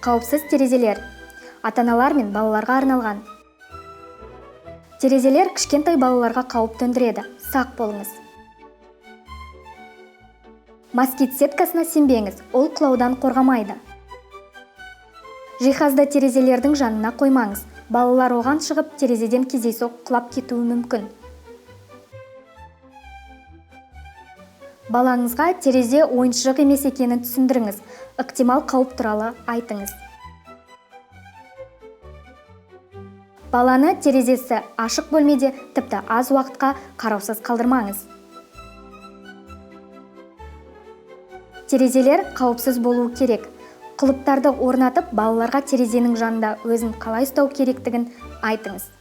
Қауіпсіз терезелер. Ата-аналар мен балаларға арналған. Терезелер кішкентай балаларға қауіп төндіреді. Сақ болыңыз. Москит сеткасына сенбеңіз, ол құлаудан қорғамайды. Жиһазды терезелердің жанына қоймаңыз. Балалар оған шығып, терезеден кездейсоқ құлап кетуі мүмкін. Балаңызға терезе ойыншық емес екенін түсіндіріңіз. Ықтимал қауіп туралы айтыңыз. Баланы терезесі ашық бөлмеде тіпті аз уақытқа қараусыз қалдырмаңыз. Терезелер қауіпсіз болуы керек. Құлыптарды орнатып, балаларға терезенің жанында өзін қалай ұстау керектігін айтыңыз.